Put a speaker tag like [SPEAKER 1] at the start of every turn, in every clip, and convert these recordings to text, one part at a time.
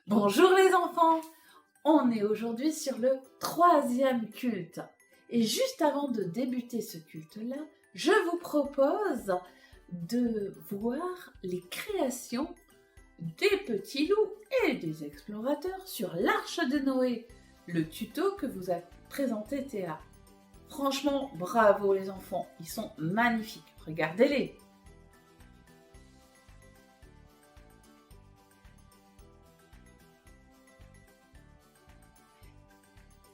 [SPEAKER 1] Bonjour les enfants, on est aujourd'hui sur le 3e culte. Et juste avant de débuter ce culte-là, je vous propose de voir les créations des petits loups et des explorateurs sur l'Arche de Noé, le tuto que vous a présenté Théa. Franchement, bravo les enfants, ils sont magnifiques, regardez-les.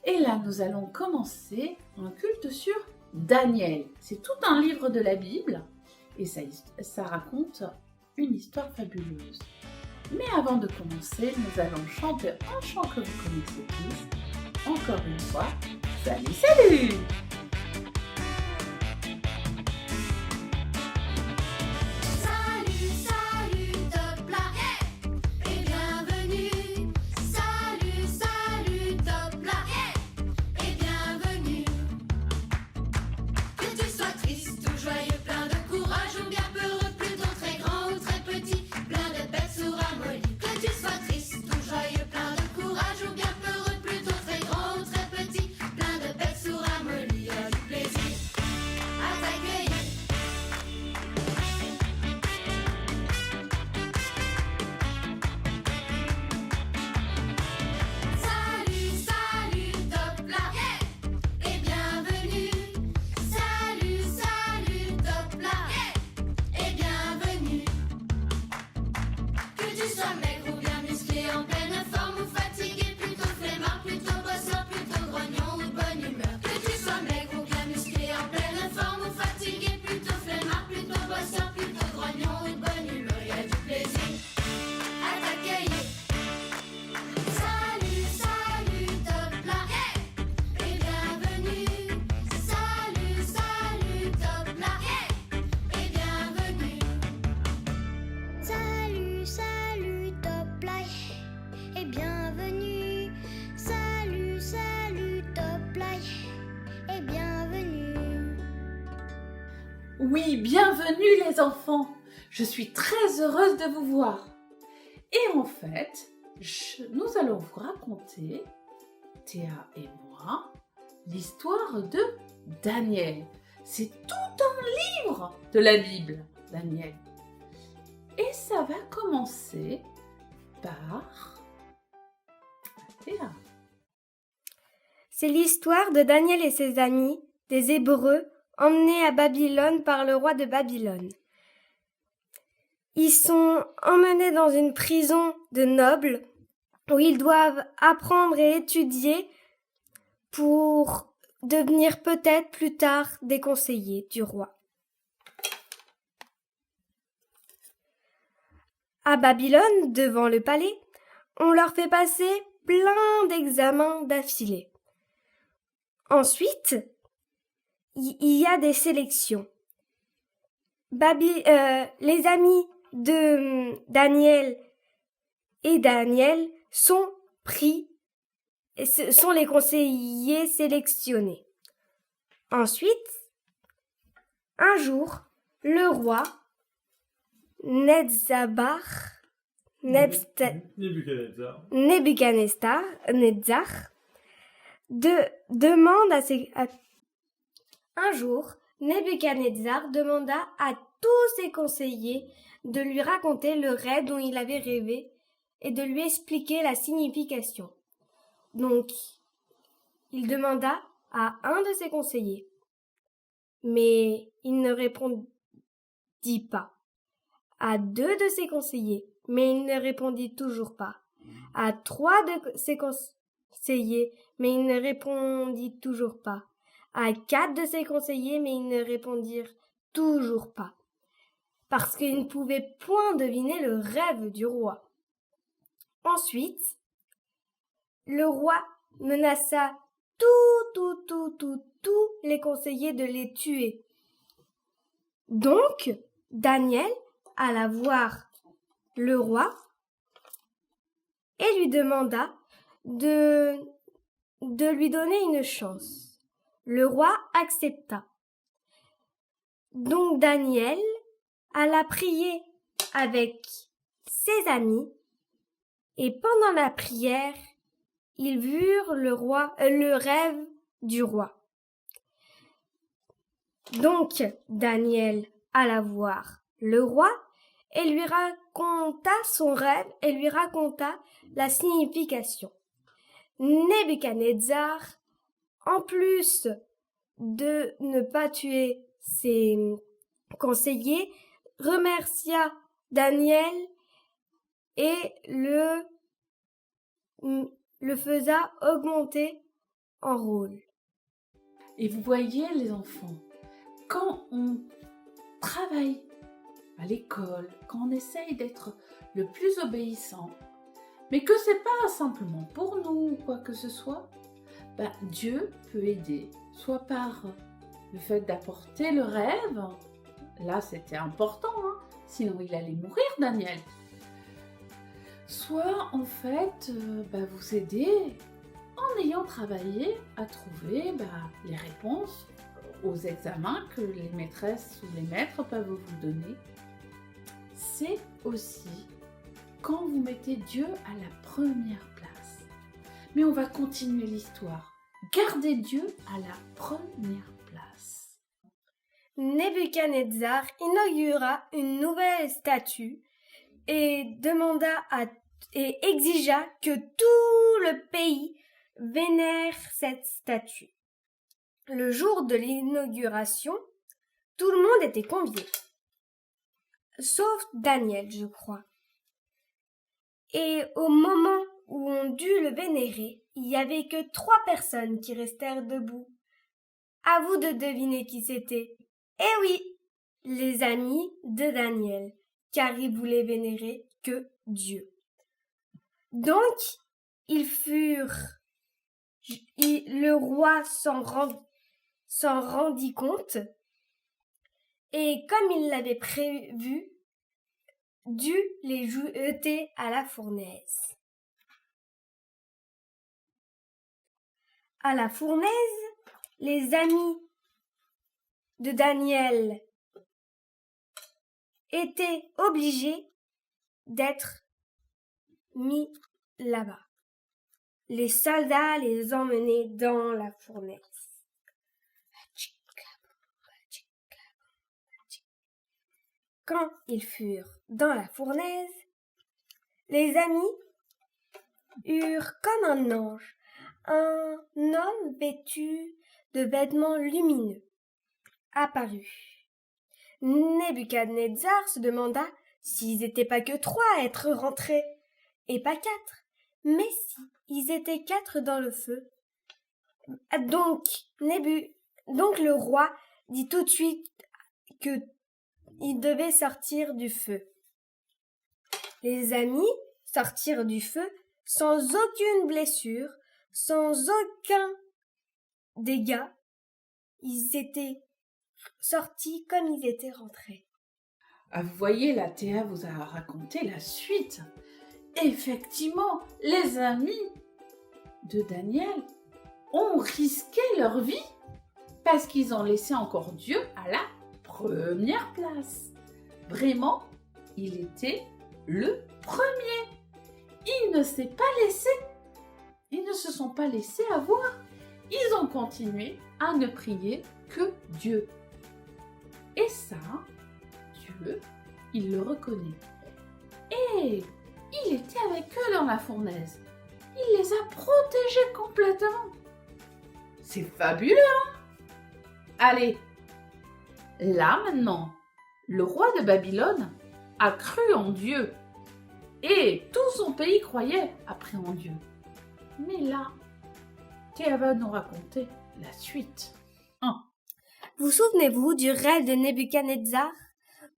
[SPEAKER 1] Et là, nous allons commencer un culte sur Daniel. C'est tout un livre de la Bible et ça raconte une histoire fabuleuse. Mais avant de commencer, nous allons chanter un chant que vous connaissez tous. Encore une fois, salut, salut! Oui, bienvenue les enfants. Je suis très heureuse de vous voir. Et en fait, nous allons vous raconter, Théa et moi, l'histoire de Daniel. C'est tout un livre de la Bible, Daniel. Et ça va commencer par Théa.
[SPEAKER 2] C'est l'histoire de Daniel et ses amis, des Hébreux, emmenés à Babylone par le roi de Babylone. Ils sont emmenés dans une prison de nobles où ils doivent apprendre et étudier pour devenir peut-être plus tard des conseillers du roi. À Babylone, devant le palais, on leur fait passer plein d'examens d'affilée. Ensuite, il y a des sélections. Les amis de Daniel et Daniel sont pris, sont les conseillers sélectionnés. Ensuite, un jour, le roi Nebuchadnezzar Un jour, Nebuchadnezzar demanda à tous ses conseillers de lui raconter le rêve dont il avait rêvé et de lui expliquer la signification. Donc, il demanda à un de ses conseillers, mais il ne répondit pas. À 2 de ses conseillers, mais il ne répondit toujours pas. À 3 de ses conseillers, mais il ne répondit toujours pas. À 4 de ses conseillers, mais ils ne répondirent toujours pas, parce qu'ils ne pouvaient point deviner le rêve du roi. Ensuite, le roi menaça tous les conseillers de les tuer. Donc, Daniel alla voir le roi et lui demanda de lui donner une chance. Le roi accepta. Donc Daniel alla prier avec ses amis Et pendant la prière, ils virent le rêve du roi. Donc Daniel alla voir le roi et lui raconta son rêve et lui raconta la signification. Nebuchadnezzar, en plus de ne pas tuer ses conseillers, remercia Daniel et le faisa augmenter en rôle.
[SPEAKER 1] Et vous voyez les enfants, quand on travaille à l'école, quand on essaye d'être le plus obéissant, mais que c'est pas simplement pour nous ou quoi que ce soit, Dieu peut aider, soit par le fait d'apporter le rêve, là c'était important, sinon il allait mourir Daniel, soit en fait vous aider en ayant travaillé à trouver les réponses aux examens que les maîtresses ou les maîtres peuvent vous donner. C'est aussi quand vous mettez Dieu à la première place. Mais on va continuer l'histoire. Gardez Dieu à la première place.
[SPEAKER 2] Nebuchadnezzar inaugura une nouvelle statue et exigea que tout le pays vénère cette statue. Le jour de l'inauguration, tout le monde était convié, sauf Daniel, je crois. Et au moment où on dut le vénérer, il n'y avait que 3 personnes qui restèrent debout. À vous de deviner qui c'était. Eh oui, les amis de Daniel, car ils voulaient vénérer que Dieu. Donc, le roi s'en rendit compte, et comme il l'avait prévu, dut les jeter à la fournaise. À la fournaise, les amis de Daniel étaient obligés d'être mis là-bas. Les soldats les emmenaient dans la fournaise. Quand ils furent dans la fournaise, les amis eurent comme un ange, un homme vêtu de vêtements lumineux, apparut. Nebuchadnezzar se demanda s'ils n'étaient pas que 3 à être rentrés, et pas 4. Mais si, ils étaient 4 dans le feu. Donc le roi dit tout de suite qu'ils devaient sortir du feu. Les amis sortirent du feu sans aucune blessure, sans aucun dégât. Ils étaient sortis comme ils étaient rentrés.
[SPEAKER 1] Vous voyez, la Théa vous a raconté la suite. Effectivement, les amis de Daniel ont risqué leur vie parce qu'ils ont laissé encore Dieu à la première place. Vraiment, il était le premier. Ils ne se sont pas laissés avoir. Ils ont continué à ne prier que Dieu. Et ça, Dieu, il le reconnaît. Et il était avec eux dans la fournaise. Il les a protégés complètement. C'est fabuleux, hein? Allez, là maintenant, le roi de Babylone a cru en Dieu. Et tout son pays croyait après en Dieu. Mais là, Théa va nous raconter la suite.
[SPEAKER 2] Vous souvenez-vous du rêve de Nebuchadnezzar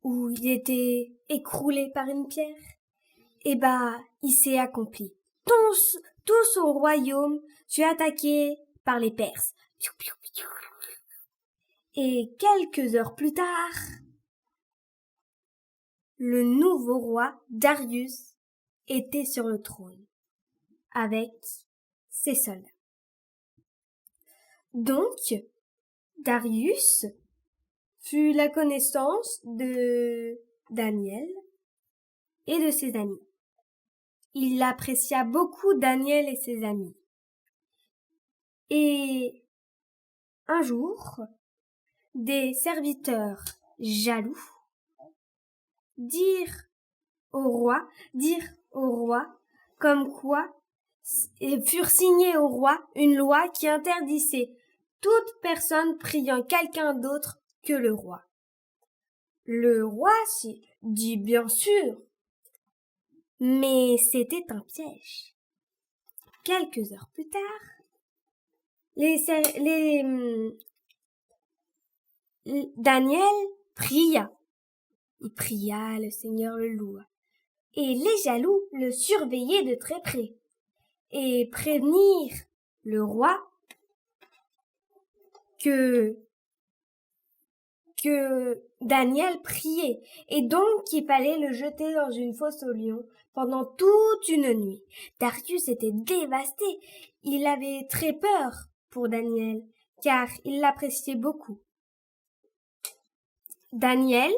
[SPEAKER 2] où il était écroulé par une pierre? Il s'est accompli. Tout son royaume fut attaqué par les Perses. Et quelques heures plus tard, le nouveau roi Darius était sur le trône avec ses soldats. Donc, Darius fut la connaissance de Daniel et de ses amis. il apprécia beaucoup Daniel et ses amis. Et un jour, des serviteurs jaloux dirent au roi comme quoi et furent signés au roi une loi qui interdisait toute personne priant quelqu'un d'autre que le roi. Le roi s'y dit bien sûr, mais c'était un piège. Quelques heures plus tard, Daniel pria. Il pria, le Seigneur le loua. Et les jaloux le surveillaient de très près et prévenirent le roi que Daniel priait et donc qu'il fallait le jeter dans une fosse aux lions pendant toute une nuit. Darius était dévasté. Il avait très peur pour Daniel car il l'appréciait beaucoup. Daniel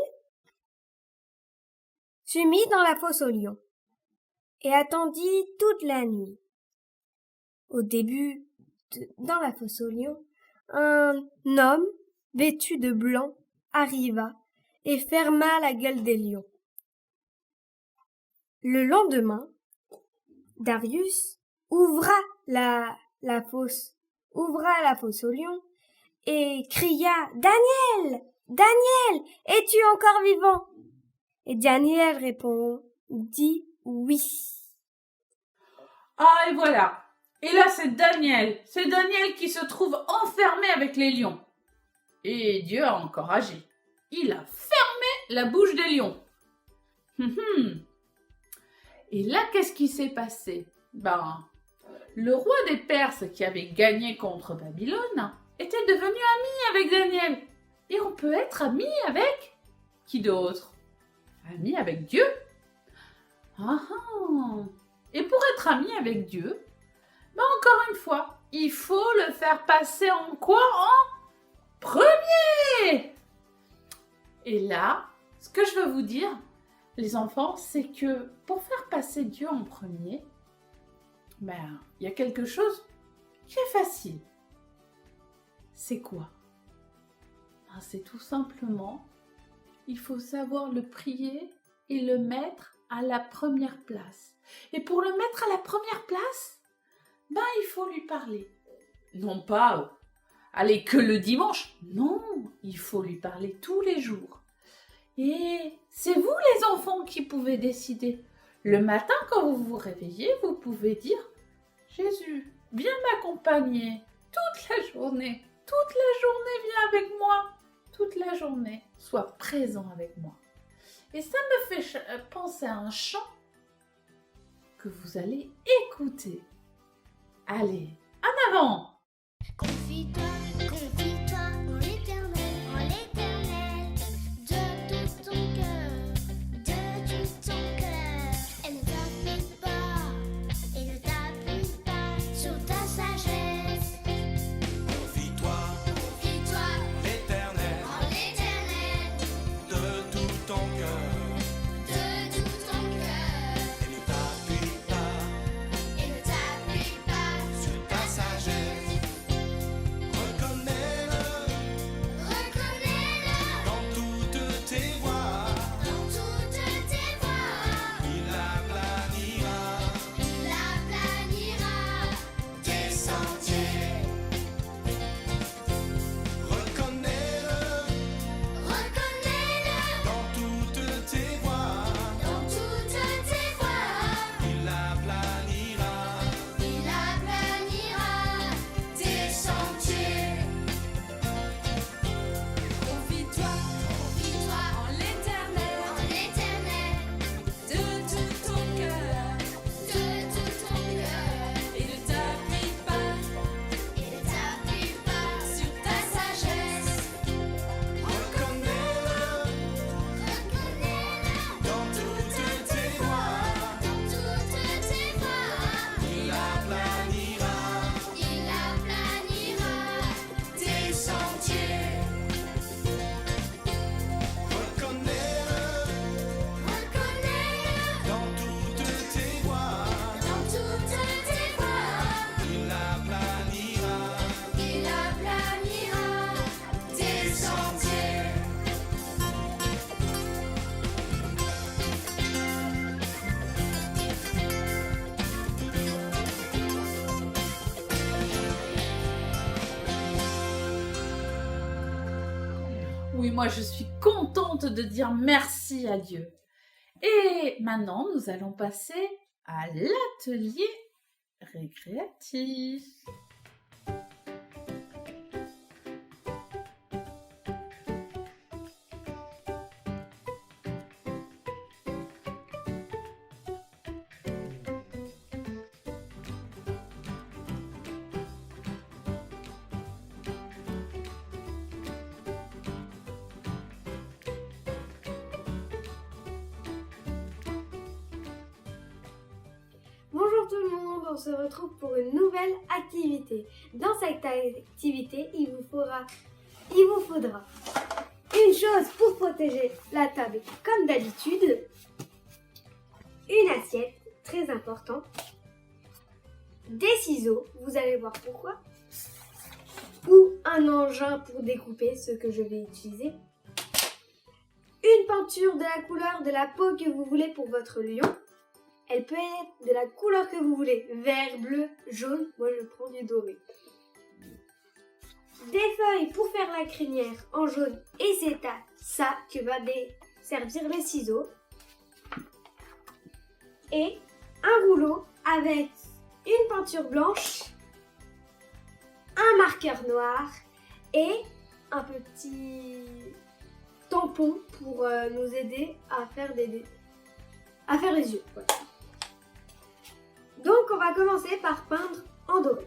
[SPEAKER 2] fut mis dans la fosse aux lions et attendit toute la nuit. Au début, dans la fosse aux lions, un homme vêtu de blanc arriva et ferma la gueule des lions. Le lendemain, Darius ouvra la fosse aux lions et cria « Daniel! Daniel! Es-tu encore vivant ?» Et Daniel répondit « Oui. »
[SPEAKER 1] Ah, et voilà. Et là, c'est Daniel qui se trouve enfermé avec les lions. Et Dieu a encore agi. Il a fermé la bouche des lions. Et là, qu'est-ce qui s'est passé? Le roi des Perses qui avait gagné contre Babylone était devenu ami avec Daniel. Et on peut être ami avec qui d'autre? Ami avec Dieu. Et pour être ami avec Dieu, encore une fois, il faut le faire passer en quoi? En premier. Et là, ce que je veux vous dire, les enfants, c'est que pour faire passer Dieu en premier, il y a quelque chose qui est facile. C'est quoi? C'est tout simplement, il faut savoir le prier et le mettre à la première place. Et pour le mettre à la première place, il faut lui parler. Non pas, allez, que le dimanche. Non, il faut lui parler tous les jours. Et c'est vous les enfants qui pouvez décider. Le matin, quand vous vous réveillez, vous pouvez dire « Jésus, viens m'accompagner toute la journée. Toute la journée, viens avec moi. Toute la journée, sois présent avec moi. » Et ça me fait penser à un chant que vous allez écouter. Allez, en avant!
[SPEAKER 3] Confie-toi en l'Éternel, de tout ton cœur. Et ne t'appuie pas sur ta sagesse.
[SPEAKER 4] Confie-toi
[SPEAKER 3] En l'Éternel,
[SPEAKER 4] de tout ton cœur. Et ne t'appuie pas
[SPEAKER 3] et ne t'appuie pas
[SPEAKER 4] sur ta sagesse.
[SPEAKER 1] moi je suis contente de dire merci à Dieu. Et maintenant, nous allons passer à l'atelier récréatif.
[SPEAKER 2] Bonjour tout le monde, on se retrouve pour une nouvelle activité. Dans cette activité, il vous faudra une chose pour protéger la table comme d'habitude, une assiette, très important, des ciseaux, vous allez voir pourquoi, ou un engin pour découper ce que je vais utiliser, une peinture de la couleur de la peau que vous voulez pour votre lion. Elle peut être de la couleur que vous voulez, vert, bleu, jaune, moi je prends du doré. Des feuilles pour faire la crinière en jaune et c'est à ça que va servir les ciseaux. Et un rouleau avec une peinture blanche, un marqueur noir et un petit tampon pour nous aider à faire les yeux. Voilà. Donc on va commencer par peindre en doré.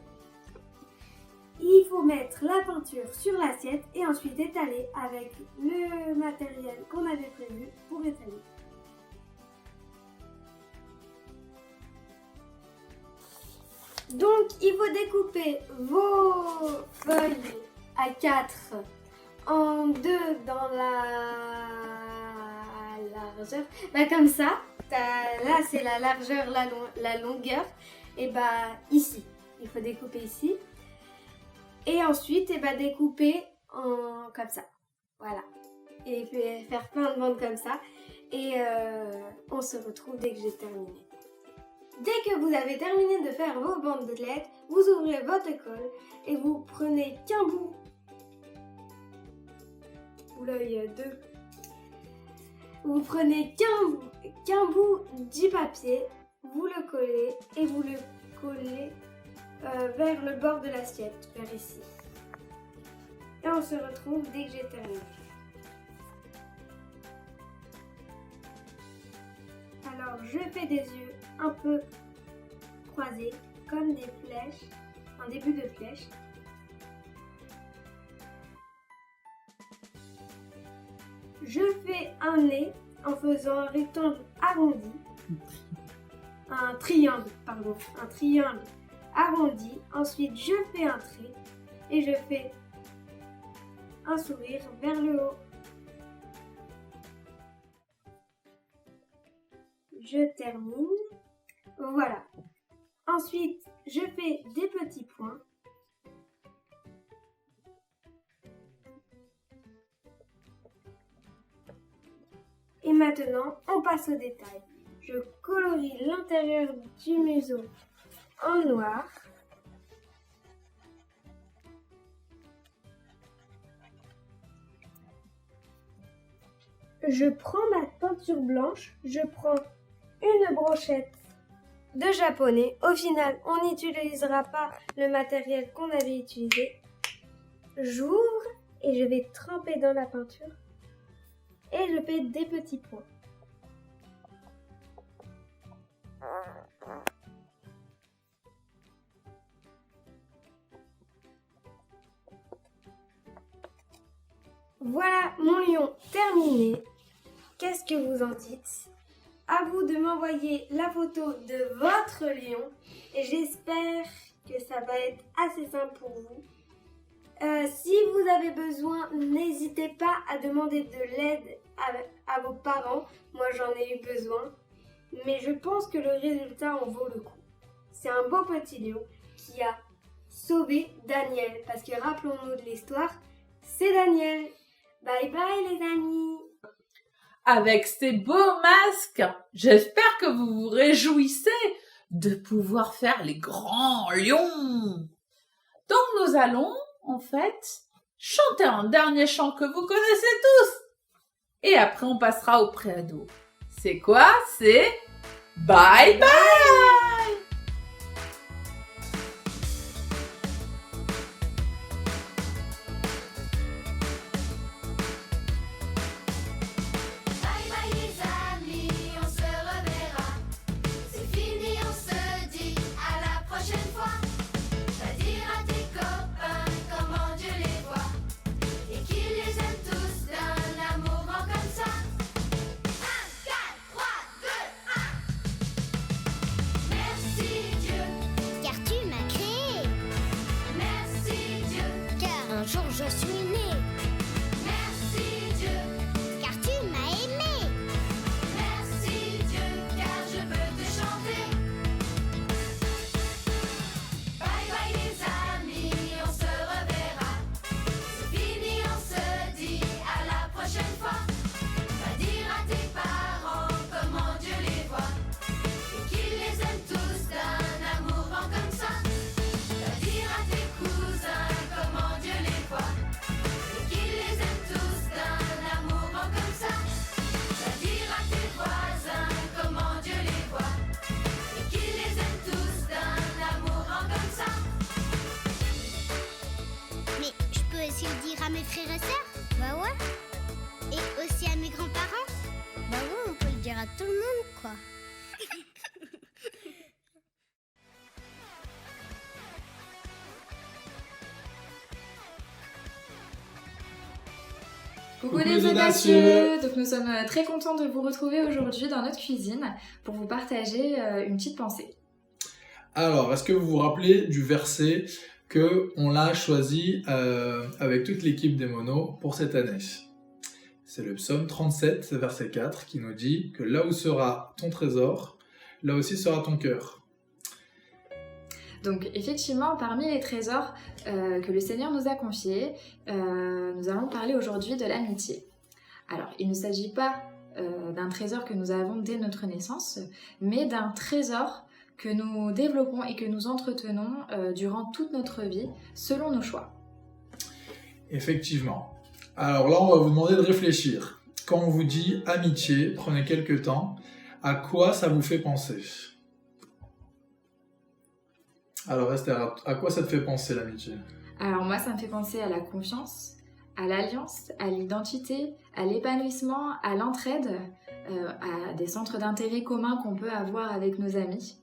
[SPEAKER 2] Il faut mettre la peinture sur l'assiette et ensuite étaler avec le matériel qu'on avait prévu pour étaler. Donc il faut découper vos feuilles A4 en deux dans la largeur, comme ça. Là c'est la largeur, la longueur, et ici, il faut découper ici. Et ensuite, découper comme ça, voilà. Et faire plein de bandes comme ça. Et on se retrouve dès que j'ai terminé. Dès que vous avez terminé de faire vos bandelettes, vous ouvrez votre colle et vous prenez qu'un bout, ou l'œil 2. Vous prenez qu'un bout du papier, vous le collez et vous le collez vers le bord de l'assiette, vers ici. Et on se retrouve dès que j'ai terminé. Alors je fais des yeux un peu croisés, comme des flèches, un début de flèche. Je fais un nez en faisant un rectangle arrondi, un triangle arrondi. Ensuite, je fais un trait et je fais un sourire vers le haut. Je termine. Voilà. Ensuite, je fais des petits points. Et maintenant, on passe au détail. Je colorie l'intérieur du museau en noir. Je prends ma peinture blanche, je prends une brochette de japonais. Au final, on n'utilisera pas le matériel qu'on avait utilisé. J'ouvre et je vais tremper dans la peinture. Et je fais des petits points. Voilà mon lion terminé. Qu'est-ce que vous en dites? À vous de m'envoyer la photo de votre lion. Et j'espère que ça va être assez simple pour vous. Si vous avez besoin, n'hésitez pas à demander de l'aide à vos parents. Moi, j'en ai eu besoin. Mais je pense que le résultat en vaut le coup. C'est un beau petit lion qui a sauvé Daniel. Parce que rappelons-nous de l'histoire, c'est Daniel. Bye bye les amis.
[SPEAKER 1] Avec ces beaux masques, j'espère que vous vous réjouissez de pouvoir faire les grands lions. Donc nous allons, en fait, chanter un dernier chant que vous connaissez tous. Et après, on passera au préado. C'est quoi? C'est bye bye!
[SPEAKER 3] Bye bye les amis, on se reverra. C'est fini, on se dit à la prochaine fois. Va dire à tes copains comment Dieu les voit et qu'il les aime tous d'un amour grand comme ça. 1, 4, 3, 2, 1. Merci Dieu, car tu m'as créé. Merci Dieu, car un jour je suis né. Merci Dieu, car tu m'as aimé. Merci Dieu, car je peux te chanter. Bye bye les amis, on se reverra. C'est fini, on se dit à la prochaine fois. Va dire à tes parents comment Dieu les voit et qu'il les aime tous d'un amour grand comme ça. Va dire à tes cousins comment Dieu les voit et qu'il les aime tous d'un amour grand comme ça. Va dire à tes voisins comment Dieu les voit et qu'il les aime tous d'un amour grand comme ça. Mais je peux aussi le dire à mes frères et sœurs? Bah ouais. Et aussi à mes grands-parents? Bah ouais, on peut le dire à tout le monde, quoi.
[SPEAKER 5] Coucou les audacieux! Donc nous sommes très contents de vous retrouver aujourd'hui dans notre cuisine pour vous partager une petite pensée.
[SPEAKER 6] Alors, est-ce que vous vous rappelez du verset qu'on l'a choisi avec toute l'équipe des monos pour cette année? C'est le psaume 37, verset 4, qui nous dit que là où sera ton trésor, là aussi sera ton cœur.
[SPEAKER 5] Donc effectivement, parmi les trésors que le Seigneur nous a confiés, nous allons parler aujourd'hui de l'amitié. Alors, il ne s'agit pas d'un trésor que nous avons dès notre naissance, mais d'un trésor que nous développons et que nous entretenons durant toute notre vie, selon nos choix.
[SPEAKER 6] Effectivement. Alors là, on va vous demander de réfléchir. Quand on vous dit amitié, prenez quelques temps. À quoi ça vous fait penser? Alors Esther, à quoi ça te fait penser l'amitié?
[SPEAKER 5] Alors moi, ça me fait penser à la confiance, à l'alliance, à l'identité, à l'épanouissement, à l'entraide, à des centres d'intérêt communs qu'on peut avoir avec nos amis.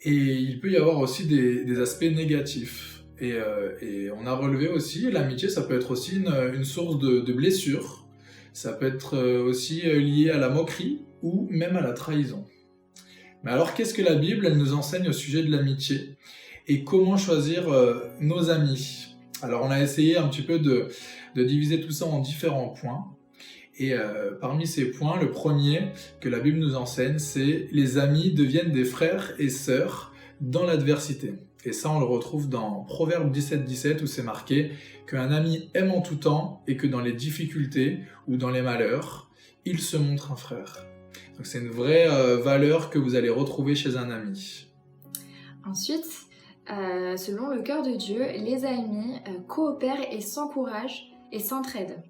[SPEAKER 6] Et il peut y avoir aussi des aspects négatifs. Et on a relevé aussi, l'amitié, ça peut être aussi une source de blessures. Ça peut être aussi lié à la moquerie ou même à la trahison. Mais alors, qu'est-ce que la Bible, elle nous enseigne au sujet de l'amitié? Et comment choisir nos amis? Alors, on a essayé un petit peu de diviser tout ça en différents points. Et parmi ces points, le premier que la Bible nous enseigne, c'est les amis deviennent des frères et sœurs dans l'adversité. Et ça, on le retrouve dans Proverbe 17, où c'est marqué qu'un ami aime en tout temps et que dans les difficultés ou dans les malheurs, il se montre un frère. Donc c'est une vraie valeur que vous allez retrouver chez un ami.
[SPEAKER 5] Ensuite, selon le cœur de Dieu, les amis coopèrent et s'encouragent et s'entraident.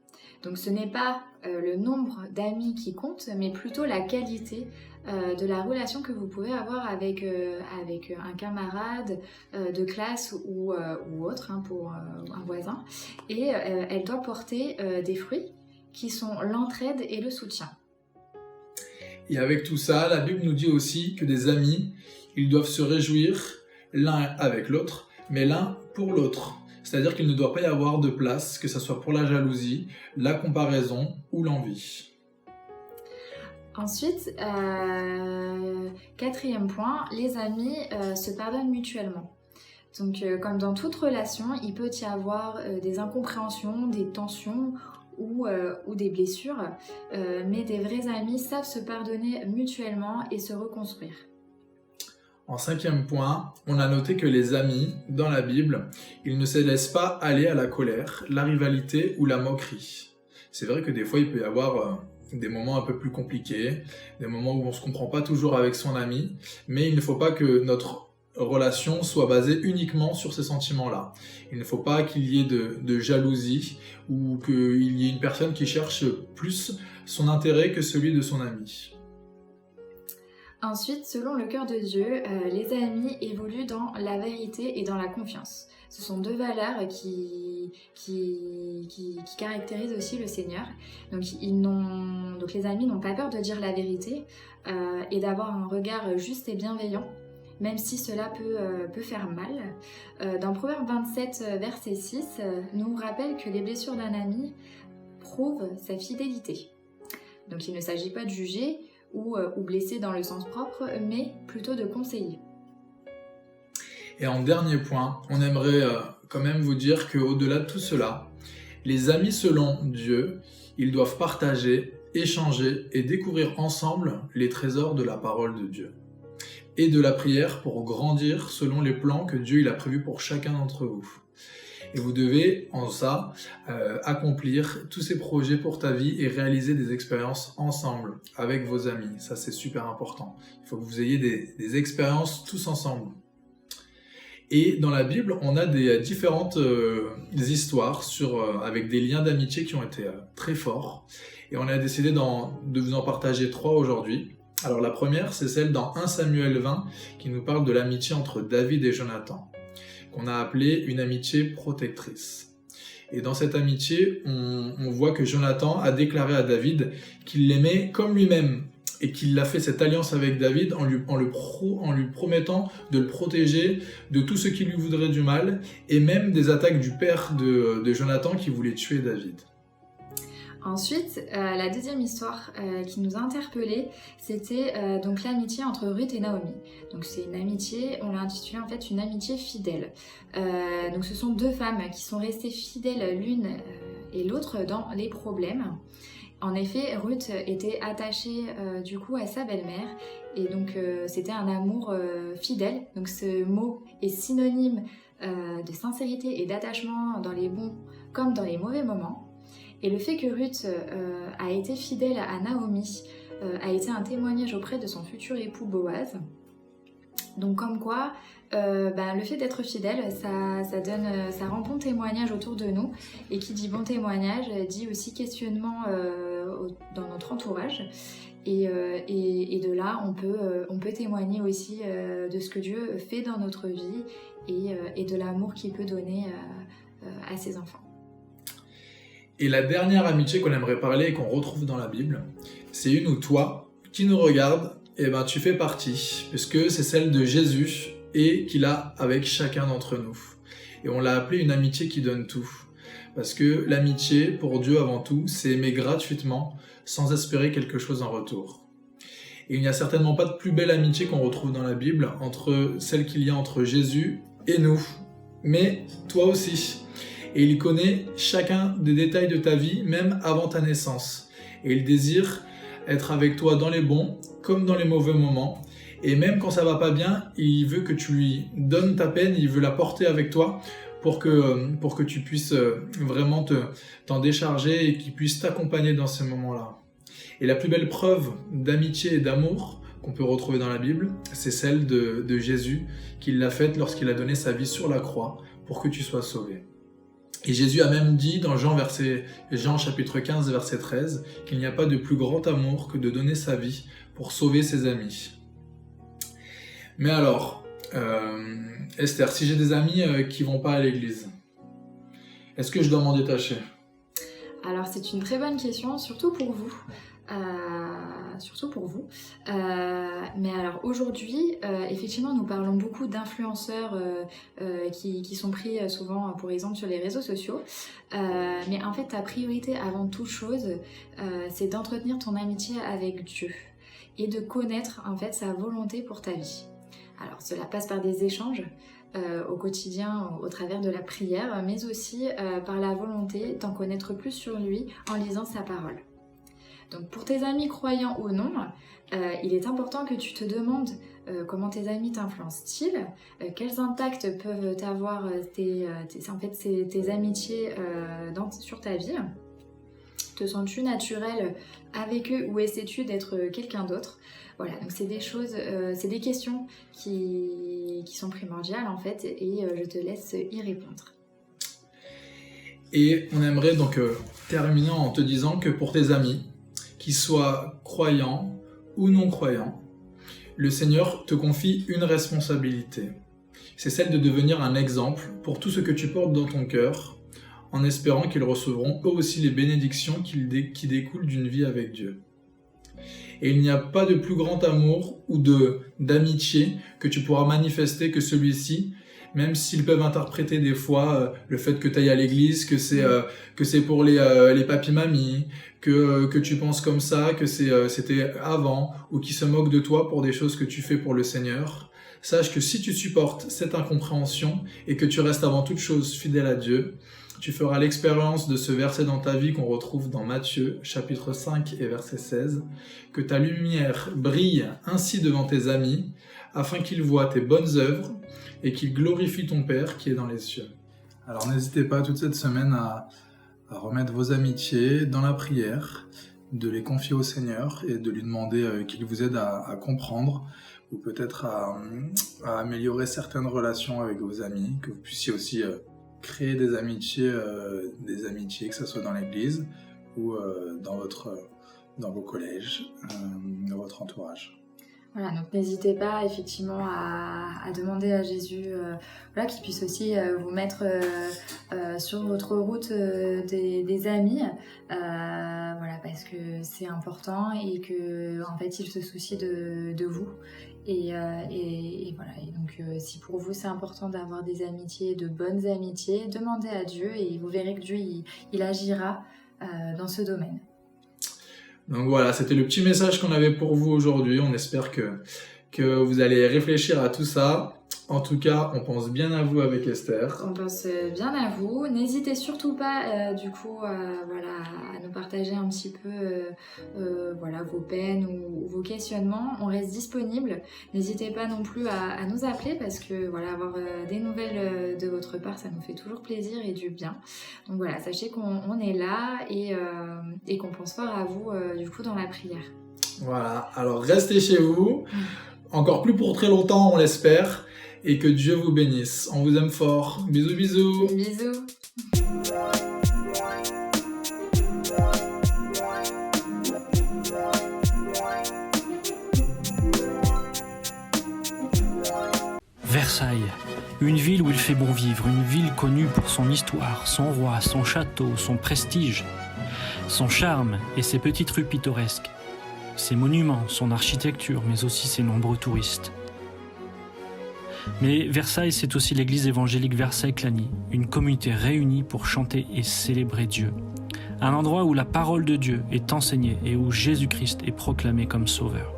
[SPEAKER 5] Donc ce n'est pas le nombre d'amis qui compte, mais plutôt la qualité de la relation que vous pouvez avoir avec un camarade de classe ou autre, pour un voisin. Et elle doit porter des fruits qui sont l'entraide et le soutien.
[SPEAKER 6] Et avec tout ça, la Bible nous dit aussi que des amis, ils doivent se réjouir l'un avec l'autre, mais l'un pour l'autre. C'est-à-dire qu'il ne doit pas y avoir de place, que ce soit pour la jalousie, la comparaison ou l'envie.
[SPEAKER 5] Ensuite, quatrième point, les amis se pardonnent mutuellement. Donc, comme dans toute relation, il peut y avoir des incompréhensions, des tensions ou des blessures, mais des vrais amis savent se pardonner mutuellement et se reconstruire.
[SPEAKER 6] En cinquième point, on a noté que les amis, dans la Bible, ils ne se laissent pas aller à la colère, la rivalité ou la moquerie. C'est vrai que des fois, il peut y avoir des moments un peu plus compliqués, des moments où on ne se comprend pas toujours avec son ami, mais il ne faut pas que notre relation soit basée uniquement sur ces sentiments-là. Il ne faut pas qu'il y ait de jalousie ou qu'il y ait une personne qui cherche plus son intérêt que celui de son ami.
[SPEAKER 5] Ensuite, selon le cœur de Dieu, les amis évoluent dans la vérité et dans la confiance. Ce sont deux valeurs qui caractérisent aussi le Seigneur. Donc les amis n'ont pas peur de dire la vérité et d'avoir un regard juste et bienveillant, même si cela peut faire mal. Dans Proverbe 27, verset 6, nous rappelle que les blessures d'un ami prouvent sa fidélité. Donc il ne s'agit pas de juger ou blesser dans le sens propre, mais plutôt de conseiller.
[SPEAKER 6] Et en dernier point, on aimerait quand même vous dire qu'au-delà de tout cela, les amis selon Dieu, ils doivent partager, échanger et découvrir ensemble les trésors de la parole de Dieu et de la prière pour grandir selon les plans que Dieu il a prévus pour chacun d'entre vous. Et vous devez en ça accomplir tous ces projets pour ta vie et réaliser des expériences ensemble avec vos amis. Ça c'est super important. Il faut que vous ayez des expériences tous ensemble. Et dans la Bible, on a des différentes histoires avec des liens d'amitié qui ont été très forts. Et on a décidé de vous en partager 3 aujourd'hui. Alors la première, c'est celle dans 1 Samuel 20 qui nous parle de l'amitié entre David et Jonathan, qu'on a appelée une amitié protectrice. Et dans cette amitié, on voit que Jonathan a déclaré à David qu'il l'aimait comme lui-même et qu'il a fait cette alliance avec David en lui promettant de le protéger de tout ce qui lui voudrait du mal et même des attaques du père de Jonathan qui voulait tuer David.
[SPEAKER 5] Ensuite, la deuxième histoire qui nous a interpellés, c'était donc l'amitié entre Ruth et Naomi. Donc c'est une amitié, on l'a intitulée en fait une amitié fidèle. Donc ce sont 2 femmes qui sont restées fidèles l'une et l'autre dans les problèmes. En effet, Ruth était attachée du coup à sa belle-mère et donc c'était un amour fidèle. Donc ce mot est synonyme de sincérité et d'attachement dans les bons comme dans les mauvais moments. Et le fait que Ruth a été fidèle à Naomi a été un témoignage auprès de son futur époux Boaz. Donc comme quoi, le fait d'être fidèle, ça rend bon témoignage autour de nous. Et qui dit bon témoignage dit aussi questionnement dans notre entourage. Et de là, on peut témoigner aussi de ce que Dieu fait dans notre vie et de l'amour qu'il peut donner à ses enfants.
[SPEAKER 6] Et la dernière amitié qu'on aimerait parler et qu'on retrouve dans la Bible, c'est une où toi, qui nous regarde, tu fais partie, puisque c'est celle de Jésus et qu'il a avec chacun d'entre nous. Et on l'a appelée une amitié qui donne tout. Parce que l'amitié, pour Dieu avant tout, c'est aimer gratuitement, sans espérer quelque chose en retour. Et il n'y a certainement pas de plus belle amitié qu'on retrouve dans la Bible entre celle qu'il y a entre Jésus et nous. Mais toi aussi. Et il connaît chacun des détails de ta vie, même avant ta naissance. Et il désire être avec toi dans les bons comme dans les mauvais moments. Et même quand ça va pas bien, il veut que tu lui donnes ta peine, il veut la porter avec toi pour que tu puisses vraiment t'en décharger et qu'il puisse t'accompagner dans ces moments-là. Et la plus belle preuve d'amitié et d'amour qu'on peut retrouver dans la Bible, c'est celle de Jésus qu'il l'a faite lorsqu'il a donné sa vie sur la croix pour que tu sois sauvé. Et Jésus a même dit dans Jean chapitre 15 verset 13 qu'il n'y a pas de plus grand amour que de donner sa vie pour sauver ses amis. Mais alors, Esther, si j'ai des amis qui vont pas à l'église, est-ce que je dois m'en détacher ?
[SPEAKER 5] Alors c'est une très bonne question, surtout pour vous. Mais alors aujourd'hui, effectivement, nous parlons beaucoup d'influenceurs qui sont pris souvent, pour exemple, sur les réseaux sociaux. Mais en fait, ta priorité avant toute chose, c'est d'entretenir ton amitié avec Dieu et de connaître en fait sa volonté pour ta vie. Alors cela passe par des échanges au quotidien au travers de la prière, mais aussi par la volonté d'en connaître plus sur lui en lisant sa parole. Donc pour tes amis croyants ou non, il est important que tu te demandes comment tes amis t'influencent-ils, quels impacts peuvent avoir tes amitiés sur ta vie. Te sens-tu naturel avec eux ou essaies-tu d'être quelqu'un d'autre? Voilà, donc c'est des choses, c'est des questions qui sont primordiales en fait, et je te laisse y répondre.
[SPEAKER 6] Et on aimerait donc terminer en te disant que pour tes amis, qu'ils soient croyants ou non croyants, le Seigneur te confie une responsabilité. C'est celle de devenir un exemple pour tout ce que tu portes dans ton cœur, en espérant qu'ils recevront eux aussi les bénédictions qui découlent d'une vie avec Dieu. Et il n'y a pas de plus grand amour ou d'amitié que tu pourras manifester que celui-ci, même s'ils peuvent interpréter des fois le fait que tu ailles à l'église, que c'est pour les papis-mamies, que tu penses comme ça, que c'était avant, ou qui se moquent de toi pour des choses que tu fais pour le Seigneur. Sache que si tu supportes cette incompréhension et que tu restes avant toute chose fidèle à Dieu, tu feras l'expérience de ce verset dans ta vie qu'on retrouve dans Matthieu, chapitre 5 et verset 16, que ta lumière brille ainsi devant tes amis, afin qu'ils voient tes bonnes œuvres et qu'ils glorifient ton Père qui est dans les cieux. Alors n'hésitez pas toute cette semaine à remettre vos amitiés dans la prière, de les confier au Seigneur et de lui demander qu'il vous aide à comprendre ou peut-être à améliorer certaines relations avec vos amis, que vous puissiez aussi créer des amitiés, que ce soit dans l'église ou dans vos collèges, dans votre entourage.
[SPEAKER 5] Voilà, donc n'hésitez pas effectivement à demander à Jésus qu'il puisse aussi vous mettre sur votre route des amis, parce que c'est important et que en fait il se soucie de vous. Et voilà, et donc si pour vous c'est important d'avoir des amitiés, de bonnes amitiés, demandez à Dieu et vous verrez que Dieu il agira dans ce domaine.
[SPEAKER 6] Donc voilà, c'était le petit message qu'on avait pour vous aujourd'hui. On espère que vous allez réfléchir à tout ça. En tout cas, on pense bien à vous avec Esther.
[SPEAKER 5] On pense bien à vous. N'hésitez surtout pas à nous partager un petit peu vos peines ou vos questionnements. On reste disponible. N'hésitez pas non plus à nous appeler parce que avoir des nouvelles de votre part, ça nous fait toujours plaisir et du bien. Donc voilà, sachez qu'on est là et qu'on pense fort à vous dans la prière.
[SPEAKER 6] Voilà, alors restez chez vous. Encore plus pour très longtemps, on l'espère. Et que Dieu vous bénisse. On vous aime fort. Bisous, bisous.
[SPEAKER 5] Bisous.
[SPEAKER 7] Versailles, une ville où il fait bon vivre, une ville connue pour son histoire, son roi, son château, son prestige, son charme et ses petites rues pittoresques, ses monuments, son architecture, mais aussi ses nombreux touristes. Mais Versailles, c'est aussi l'église évangélique Versailles-Clagny, une communauté réunie pour chanter et célébrer Dieu. Un endroit où la parole de Dieu est enseignée et où Jésus-Christ est proclamé comme sauveur.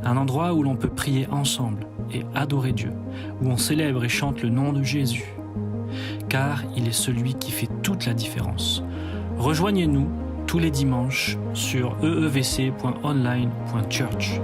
[SPEAKER 7] Un endroit où l'on peut prier ensemble et adorer Dieu, où on célèbre et chante le nom de Jésus. Car il est celui qui fait toute la différence. Rejoignez-nous tous les dimanches sur eevc.online.church.